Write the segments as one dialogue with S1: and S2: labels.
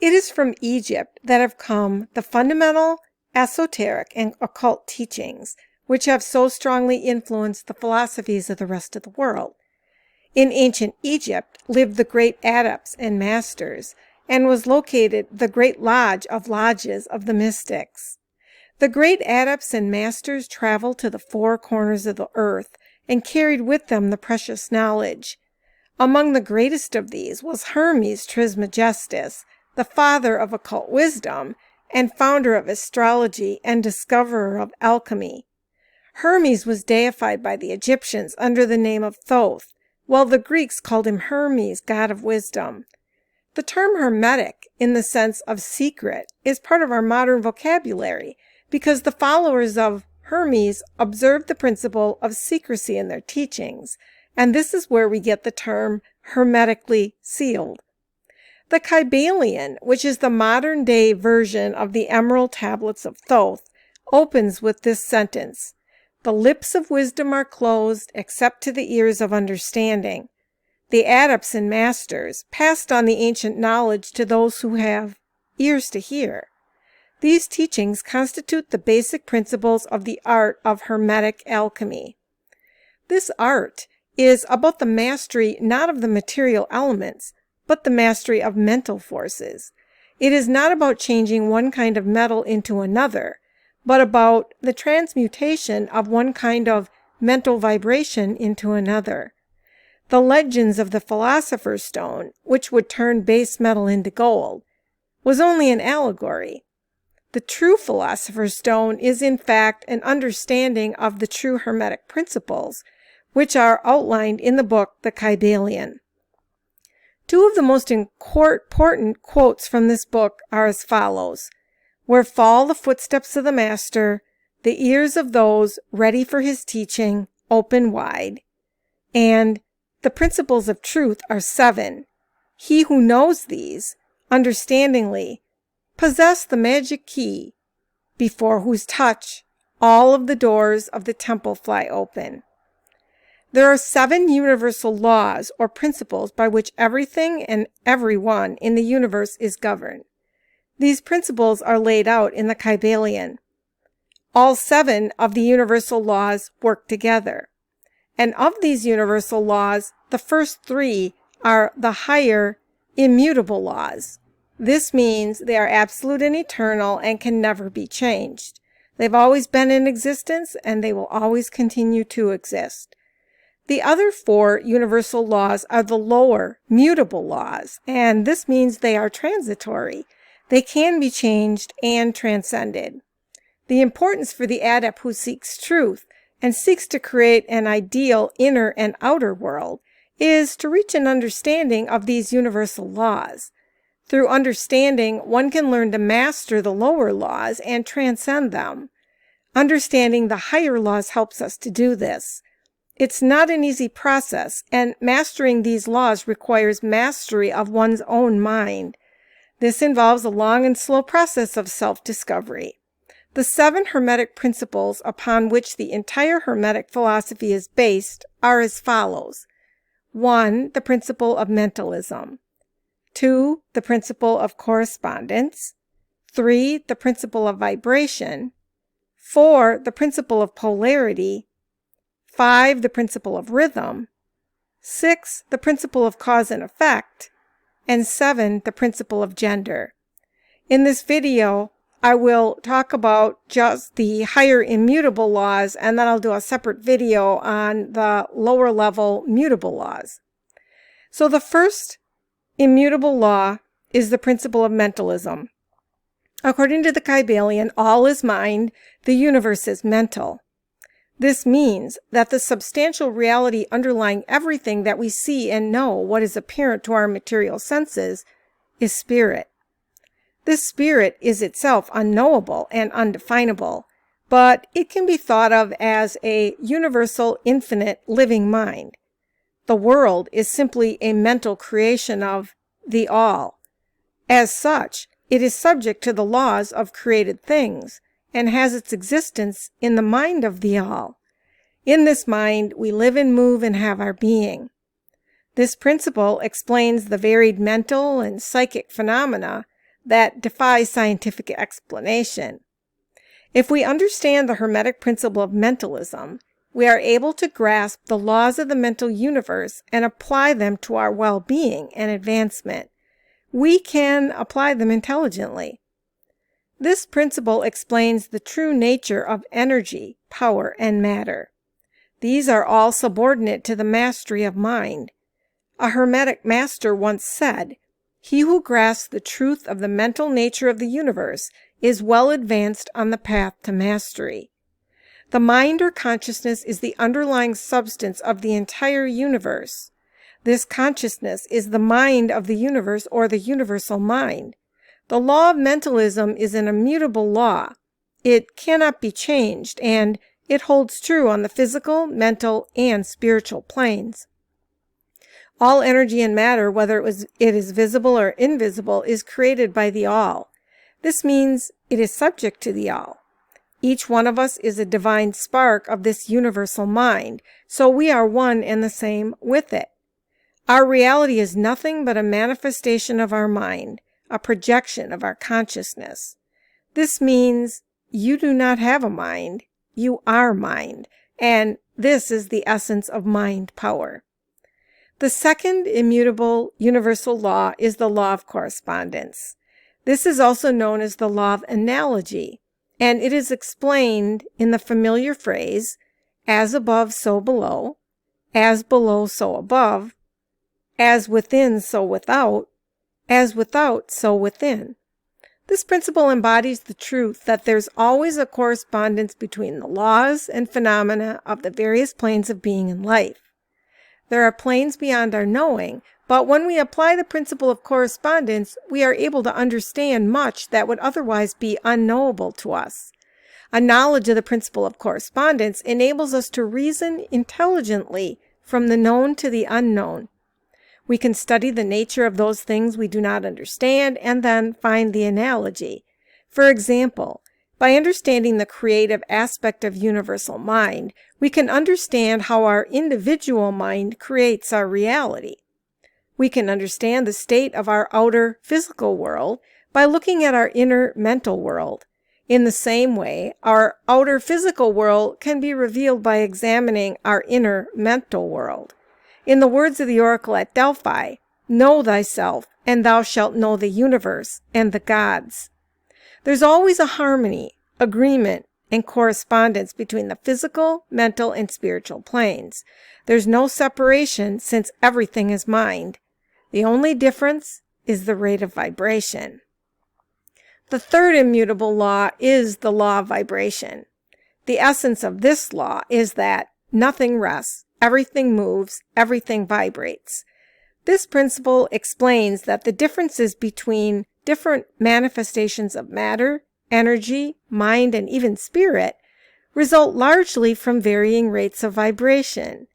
S1: It is from Egypt that have come the fundamental esoteric and occult teachings, which have so strongly influenced the philosophies of the rest of the world. In ancient Egypt lived the great adepts and masters, and was located the great lodge of lodges of the mystics. The great adepts and masters traveled to the four corners of the earth and carried with them the precious knowledge. Among the greatest of these was Hermes Trismegistus, the father of occult wisdom and founder of astrology and discoverer of alchemy. Hermes was deified by the Egyptians under the name of Thoth, while the Greeks called him Hermes, god of wisdom. The term hermetic, in the sense of secret, is part of our modern vocabulary because the followers of Hermes observed the principle of secrecy in their teachings, and this is where we get the term hermetically sealed. The Kybalion, which is the modern-day version of the Emerald Tablets of Thoth, opens with this sentence: "The lips of wisdom are closed except to the ears of understanding." The adepts and masters passed on the ancient knowledge to those who have ears to hear. These teachings constitute the basic principles of the art of Hermetic alchemy. This art is about the mastery not of the material elements, but the mastery of mental forces. It is not about changing one kind of metal into another, but about the transmutation of one kind of mental vibration into another. The legends of the Philosopher's Stone, which would turn base metal into gold, was only an allegory. The true Philosopher's Stone is in fact an understanding of the true Hermetic principles, which are outlined in the book The Kybalion. Two of the most important quotes from this book are as follows: "Where fall the footsteps of the Master, the ears of those ready for his teaching open wide," and "The principles of truth are seven. He who knows these, understandingly, possess the magic key, before whose touch all of the doors of the temple fly open." There are 7 universal laws or principles by which everything and everyone in the universe is governed. These principles are laid out in the Kybalion. All 7 of the universal laws work together. And of these universal laws, the first 3 are the higher, immutable laws. This means they are absolute and eternal and can never be changed. They've always been in existence and they will always continue to exist. The other 4 universal laws are the lower, mutable laws, and this means they are transitory. They can be changed and transcended. The importance for the adept who seeks truth and seeks to create an ideal inner and outer world is to reach an understanding of these universal laws. Through understanding, one can learn to master the lower laws and transcend them. Understanding the higher laws helps us to do this. It's not an easy process, and mastering these laws requires mastery of one's own mind. This involves a long and slow process of self-discovery. The 7 Hermetic principles upon which the entire Hermetic philosophy is based are as follows: 1. The principle of mentalism. 2. The principle of correspondence. 3. The principle of vibration. 4. The principle of polarity. 5. The principle of rhythm. 6. The principle of cause and effect. And 7. The principle of gender. In this video, I will talk about just the higher immutable laws, and then I'll do a separate video on the lower level mutable laws. So the first immutable law is the principle of mentalism. According to the Kybalion, all is mind, the universe is mental. This means that the substantial reality underlying everything that we see and know, what is apparent to our material senses, is spirit. This spirit is itself unknowable and undefinable, but it can be thought of as a universal, infinite, living mind. The world is simply a mental creation of the All. As such, it is subject to the laws of created things and has its existence in the mind of the All. In this mind, we live and move and have our being. This principle explains the varied mental and psychic phenomena that defy scientific explanation. If we understand the Hermetic principle of mentalism, we are able to grasp the laws of the mental universe and apply them to our well-being and advancement. We can apply them intelligently. This principle explains the true nature of energy, power, and matter. These are all subordinate to the mastery of mind. A Hermetic master once said, "He who grasps the truth of the mental nature of the universe is well advanced on the path to mastery." The mind or consciousness is the underlying substance of the entire universe. This consciousness is the mind of the universe or the universal mind. The law of mentalism is an immutable law. It cannot be changed, and it holds true on the physical, mental, and spiritual planes. All energy and matter, whether it is visible or invisible, is created by the All. This means it is subject to the All. Each one of us is a divine spark of this universal mind, so we are one and the same with it. Our reality is nothing but a manifestation of our mind, a projection of our consciousness. This means you do not have a mind, you are mind, and this is the essence of mind power. The second immutable universal law is the law of correspondence. This is also known as the law of analogy, and it is explained in the familiar phrase, "as above, so below," "as below, so above," "as within, so without," "as without, so within." This principle embodies the truth that there's always a correspondence between the laws and phenomena of the various planes of being and life. There are planes beyond our knowing, but when we apply the principle of correspondence, we are able to understand much that would otherwise be unknowable to us. A knowledge of the principle of correspondence enables us to reason intelligently from the known to the unknown. We can study the nature of those things we do not understand and then find the analogy. For example, by understanding the creative aspect of universal mind, we can understand how our individual mind creates our reality. We can understand the state of our outer physical world by looking at our inner mental world. In the same way, our outer physical world can be revealed by examining our inner mental world. In the words of the oracle at Delphi, "Know thyself, and thou shalt know the universe and the gods." There's always a harmony, agreement, and correspondence between the physical, mental, and spiritual planes. There's no separation since everything is mind. The only difference is the rate of vibration. The third immutable law is the law of vibration. The essence of this law is that nothing rests, everything moves, everything vibrates. This principle explains that the differences between different manifestations of matter, energy, mind, and even spirit result largely from varying rates of vibration.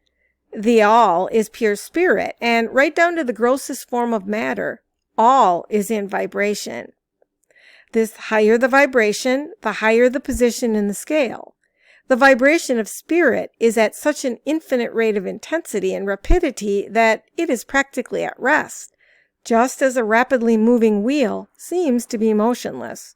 S1: The All is pure spirit, and right down to the grossest form of matter, all is in vibration. The higher the vibration, the higher the position in the scale. The vibration of spirit is at such an infinite rate of intensity and rapidity that it is practically at rest, just as a rapidly moving wheel seems to be motionless.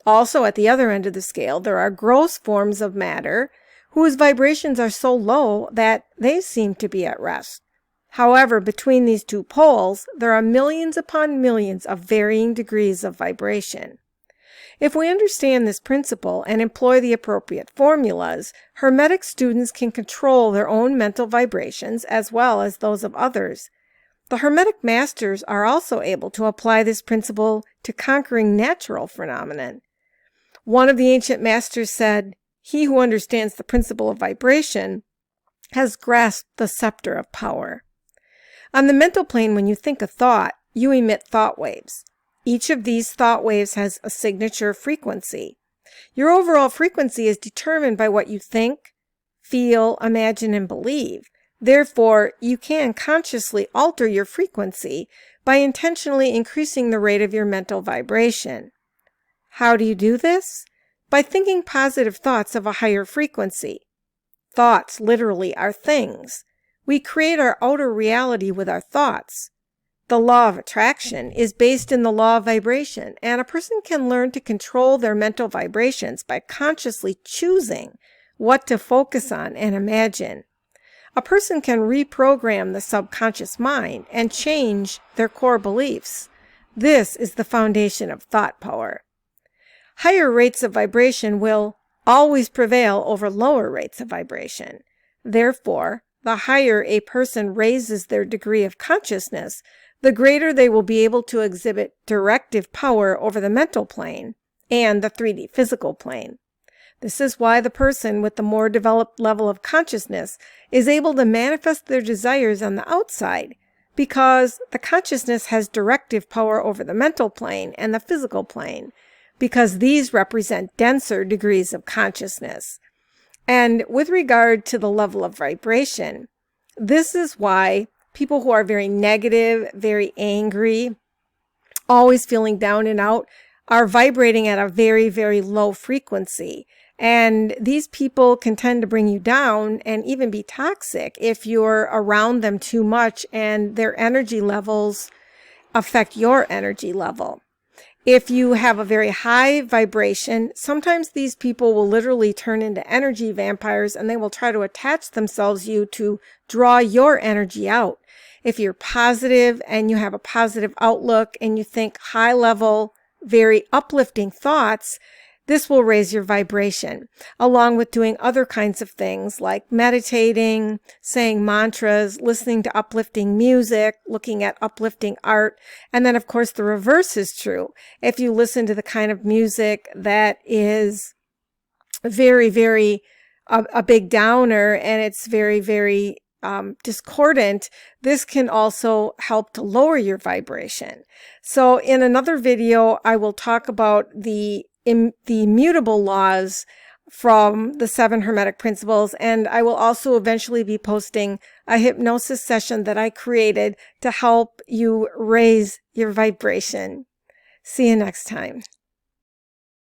S1: Also, at the other end of the scale, there are gross forms of matter whose vibrations are so low that they seem to be at rest. However, between these two poles, there are millions upon millions of varying degrees of vibration. If we understand this principle and employ the appropriate formulas, Hermetic students can control their own mental vibrations as well as those of others. The Hermetic masters are also able to apply this principle to conquering natural phenomenon. One of the ancient masters said, "He who understands the principle of vibration has grasped the scepter of power." On the mental plane, when you think a thought, you emit thought waves. Each of these thought waves has a signature frequency. Your overall frequency is determined by what you think, feel, imagine, and believe. Therefore, you can consciously alter your frequency by intentionally increasing the rate of your mental vibration. How do you do this? By thinking positive thoughts of a higher frequency. Thoughts literally are things. We create our outer reality with our thoughts. The law of attraction is based in the law of vibration, and a person can learn to control their mental vibrations by consciously choosing what to focus on and imagine. A person can reprogram the subconscious mind and change their core beliefs. This is the foundation of thought power. Higher rates of vibration will always prevail over lower rates of vibration. Therefore, the higher a person raises their degree of consciousness, the greater they will be able to exhibit directive power over the mental plane and the 3D physical plane. This is why the person with the more developed level of consciousness is able to manifest their desires on the outside, because the consciousness has directive power over the mental plane and the physical plane, because these represent denser degrees of consciousness. And with regard to the level of vibration, this is why people who are very negative, very angry, always feeling down and out, are vibrating at a very, very low frequency. And these people can tend to bring you down and even be toxic if you're around them too much and their energy levels affect your energy level. If you have a very high vibration, sometimes these people will literally turn into energy vampires, and they will try to attach themselves to you to draw your energy out. If you're positive and you have a positive outlook and you think high level, very uplifting thoughts, this will raise your vibration, along with doing other kinds of things like meditating, saying mantras, listening to uplifting music, looking at uplifting art. And then, of course, the reverse is true. If you listen to the kind of music that is very, very a big downer and it's very, very discordant, this can also help to lower your vibration. So in another video, I will talk about the immutable laws from the Seven Hermetic Principles, and I will also eventually be posting a hypnosis session that I created to help you raise your vibration. See you next time.